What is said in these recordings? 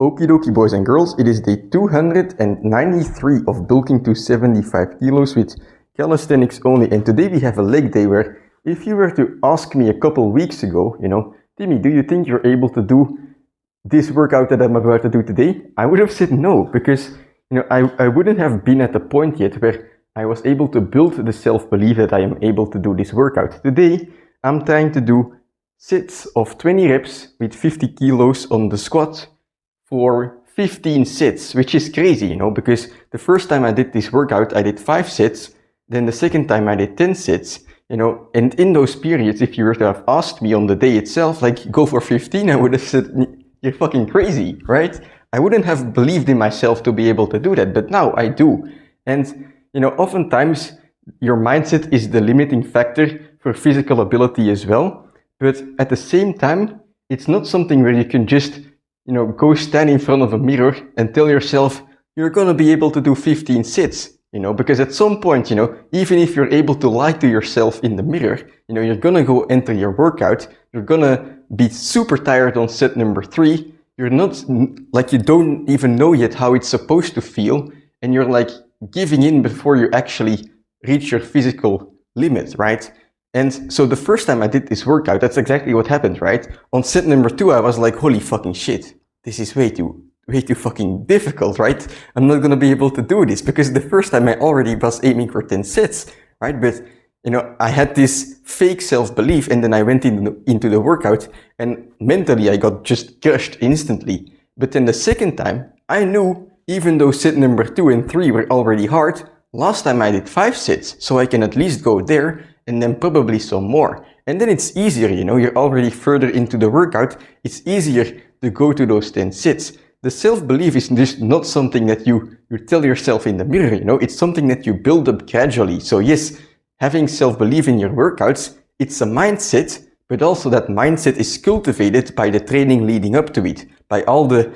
Okie dokie, boys and girls, it is day 293 of bulking to 75 kilos with calisthenics only, and today we have a leg day where if you were to ask me a couple weeks ago, Timmy, do you think you're able to do this workout that I'm about to do today? I would have said no, because I wouldn't have been at the point yet where I was able to build the self-belief that I am able to do this workout. Today, I'm trying to do sets of 20 reps with 50 kilos on the squat for 15 sets, which is crazy, because the first time I did this workout, I did 5 sets, then the second time I did 10 sets, and in those periods, if you were to have asked me on the day itself, like, go for 15, I would have said, you're fucking crazy, right? I wouldn't have believed in myself to be able to do that, but now I do. And, oftentimes, your mindset is the limiting factor for physical ability as well, but at the same time, it's not something where you can just go stand in front of a mirror and tell yourself you're gonna be able to do 15 sets, because at some point, even if you're able to lie to yourself in the mirror, you're gonna go enter your workout, you're gonna be super tired on set number 3, you're not, like, you don't even know yet how it's supposed to feel, and you're like giving in before you actually reach your physical limit, right? And so the first time I did this workout, that's exactly what happened, right? On set number 2, I was like, holy fucking shit, this is way too fucking difficult, right? I'm not gonna be able to do this, because the first time I already was aiming for 10 sets, right? But, I had this fake self-belief, and then I went into the workout, and mentally I got just crushed instantly. But then the second time, I knew, even though set number 2 and 3 were already hard, last time I did 5 sets, so I can at least go there, and then probably some more. And then it's easier, you're already further into the workout, it's easier to go to those 10 sets. The self-belief is just not something that you tell yourself in the mirror, it's something that you build up gradually. So yes, having self-belief in your workouts, it's a mindset, but also that mindset is cultivated by the training leading up to it, by all the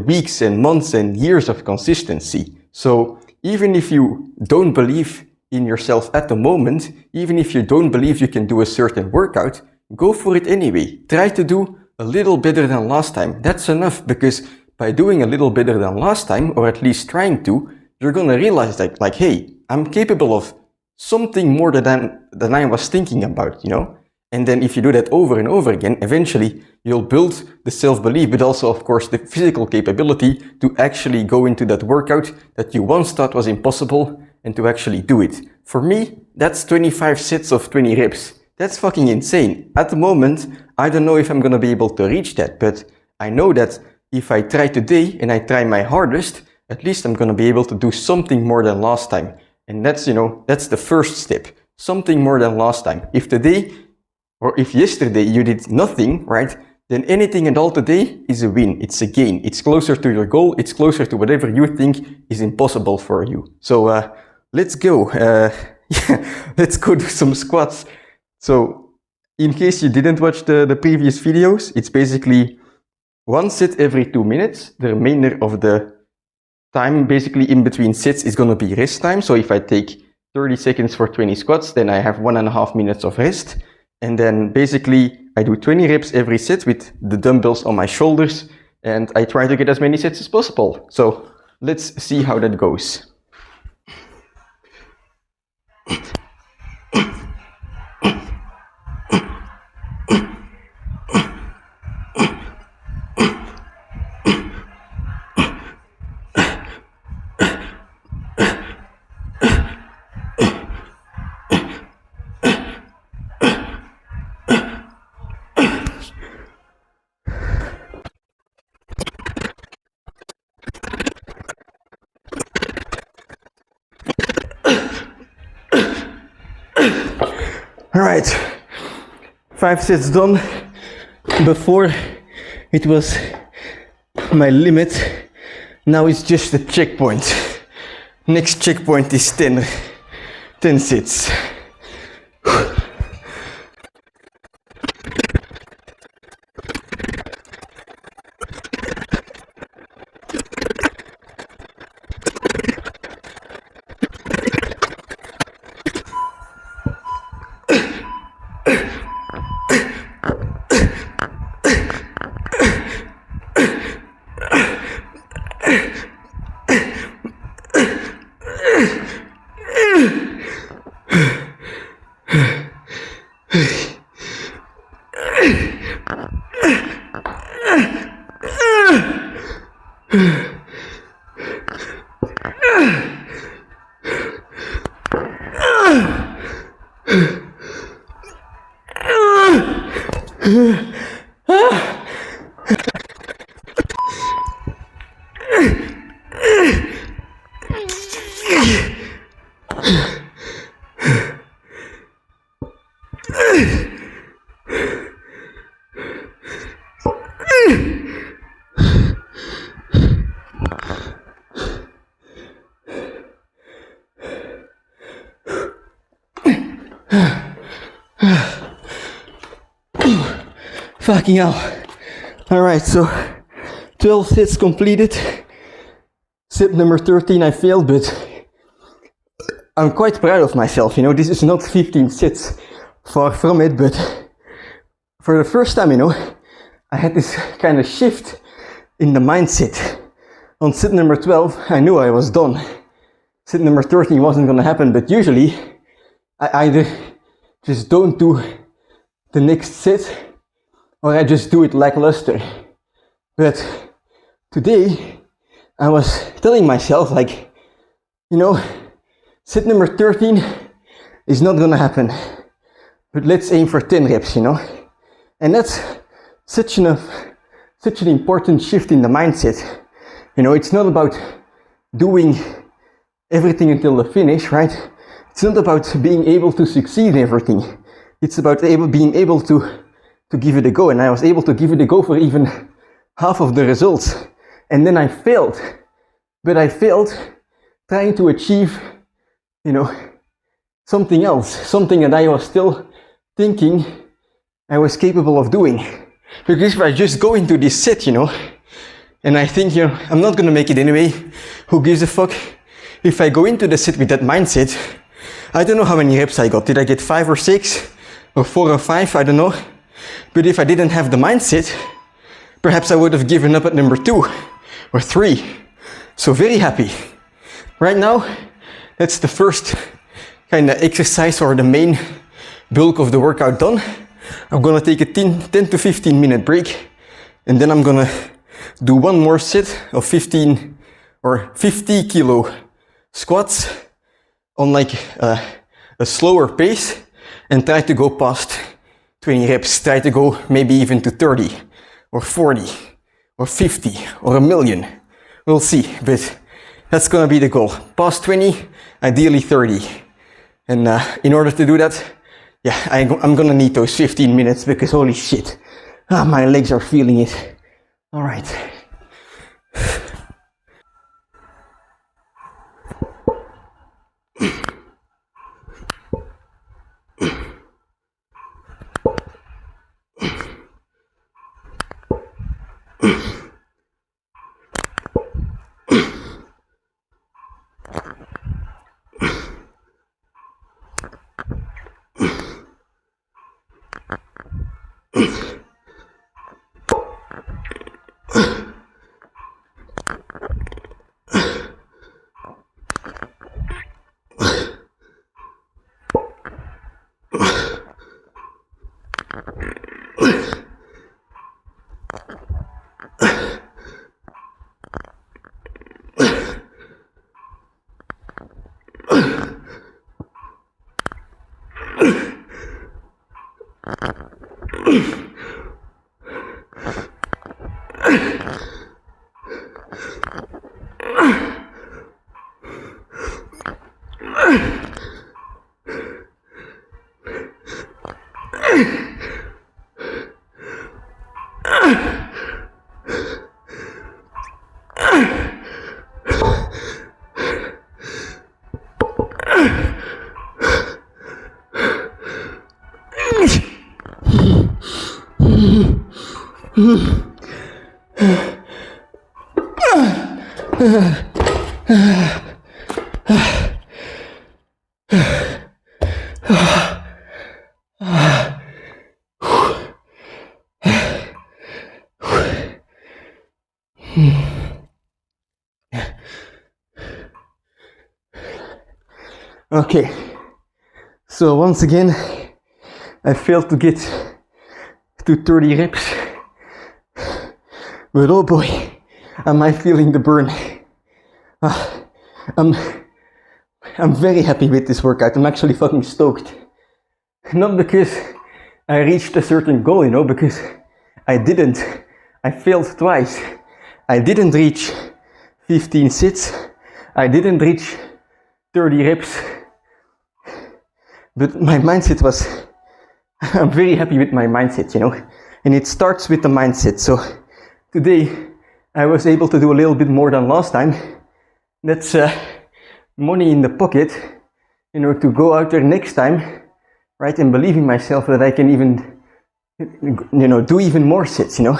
weeks and months and years of consistency. So even if you don't believe in yourself at the moment, even if you don't believe you can do a certain workout, go for it anyway. Try to do a little better than last time. That's enough, because by doing a little better than last time, or at least trying to, you're gonna realize that, like, hey, I'm capable of something more than I was thinking about, And then if you do that over and over again, eventually you'll build the self-belief, but also, of course, the physical capability to actually go into that workout that you once thought was impossible, and to actually do it. For me, that's 25 sets of 20 reps. That's fucking insane. At the moment, I don't know if I'm gonna be able to reach that, but I know that if I try today and I try my hardest, at least I'm gonna be able to do something more than last time. And that's, that's the first step. Something more than last time. If today, or if yesterday you did nothing, right, then anything at all today is a win. It's a gain. It's closer to your goal. It's closer to whatever you think is impossible for you. So let's go. Let's go do some squats. So in case you didn't watch the previous videos, it's basically 1 set every 2 minutes. The remainder of the time, basically in between sets, is going to be rest time. So if I take 30 seconds for 20 squats, then I have 1.5 minutes of rest. And then basically I do 20 reps every set with the dumbbells on my shoulders, and I try to get as many sets as possible. So let's see how that goes. All right, 5 sets done. Before it was my limit, now it's just a checkpoint. Next checkpoint is 10 sets. Fucking hell. Alright, so 12 sets completed. Set number 13 I failed, but I'm quite proud of myself, you know. This is not 15 sets, far from it, but for the first time, you know, I had this kind of shift in the mindset. On set number 12, I knew I was done. Set number 13 wasn't gonna happen, but usually I either just don't do the next set or I just do it lackluster. But today I was telling myself, like, you know, set number 13 is not gonna happen, but let's aim for 10 reps, you know. And that's such an important shift in the mindset. You know, it's not about doing everything until the finish, right? It's not about being able to succeed in everything. It's about being able to give it a go. And I was able to give it a go for even half of the results. And then I failed. But I failed trying to achieve, you know, something else. Something that I was still thinking I was capable of doing. Because if I just go into this set, you know, and I think, you know, I'm not gonna make it anyway, who gives a fuck? If I go into the set with that mindset, I don't know how many reps I got. Did I get 5 or 6? Or 4 or 5? I don't know. But if I didn't have the mindset, perhaps I would have given up at number 2 or 3. So very happy. Right now, that's the first kind of exercise or the main bulk of the workout done. I'm gonna take a 10 to 15 minute break, and then I'm gonna do one more set of 15 or 50 kilo squats on like a slower pace and try to go past 20 reps, try to go maybe even to 30 or 40 or 50 or a million. We'll see, but that's gonna be the goal. Past 20, ideally 30. And in order to do that, yeah, I'm gonna need those 15 minutes because holy shit, my legs are feeling it. All right. Okay, so once again, I failed to get to 30 reps, but oh boy, Am I feeling the burn? I'm very happy with this workout. I'm actually fucking stoked. Not because I reached a certain goal, you know, because I didn't. I failed twice. I didn't reach 15 sets. I didn't reach 30 reps. But my mindset was, I'm very happy with my mindset, you know. And it starts with the mindset. So today I was able to do a little bit more than last time. That's money in the pocket, you know, to go out there next time, right? And believe in myself that I can even, you know, do even more sets, you know.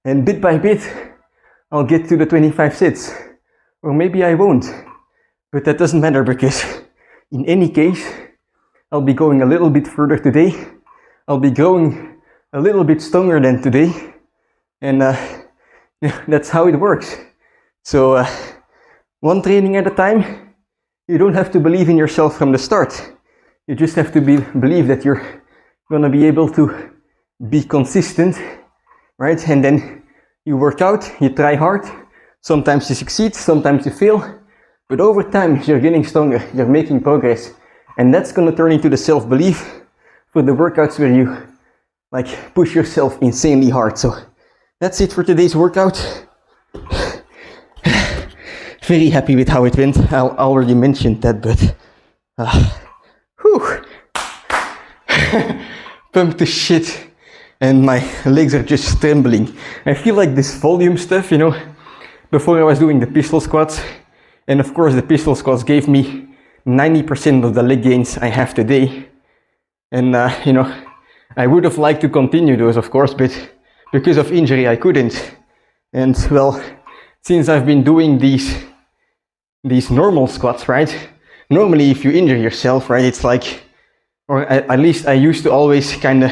And bit by bit, I'll get to the 25 sets. Or maybe I won't. But that doesn't matter because in any case, I'll be going a little bit further today. I'll be growing a little bit stronger than today. And that's how it works. So one training at a time. You don't have to believe in yourself from the start. You just have to believe that you're going to be able to be consistent, right? And then you work out, you try hard. Sometimes you succeed, sometimes you fail. But over time, you're getting stronger, you're making progress. And that's going to turn into the self-belief for the workouts where you like push yourself insanely hard. So that's it for today's workout. Very happy with how it went. I already mentioned that, but pumped to shit and my legs are just trembling. I feel like this volume stuff, you know, before I was doing the pistol squats, and of course the pistol squats gave me 90% of the leg gains I have today. And you know, I would have liked to continue those, of course, but because of injury I couldn't. And well, since I've been doing these normal squats, right? Normally if you injure yourself, right, it's like, or at least I used to always kind of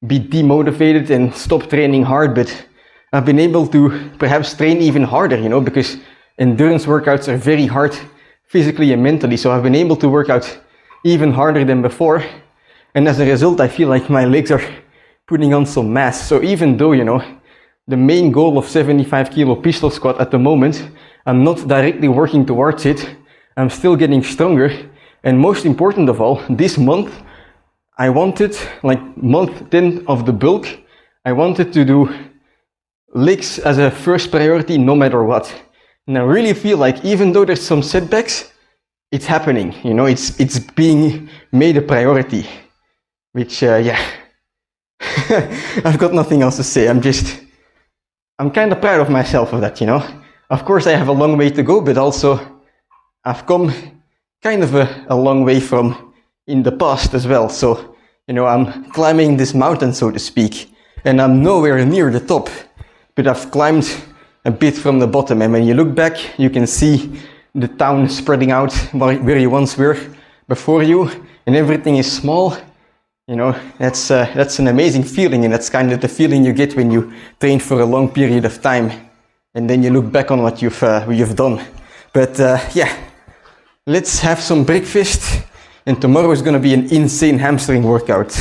be demotivated and stop training hard, but I've been able to perhaps train even harder, you know, because endurance workouts are very hard physically and mentally, so I've been able to work out even harder than before, and as a result I feel like my legs are putting on some mass. So even though, you know, the main goal of 75 kilo pistol squat at the moment, I'm not directly working towards it, I'm still getting stronger. And most important of all, this month I wanted, like month 10 of the bulk, I wanted to do legs as a first priority no matter what. And I really feel like even though there's some setbacks, it's happening, you know, it's being made a priority, which yeah, I've got nothing else to say. I'm kind of proud of myself for that, you know. Of course I have a long way to go, but also I've come kind of a long way from in the past as well. So, you know, I'm climbing this mountain, so to speak, and I'm nowhere near the top, but I've climbed a bit from the bottom. And when you look back, you can see the town spreading out where you once were before you, and everything is small. You know, that's an amazing feeling, and that's kind of the feeling you get when you train for a long period of time, and then you look back on what you've done. But yeah, let's have some breakfast, and tomorrow is going to be an insane hamstring workout.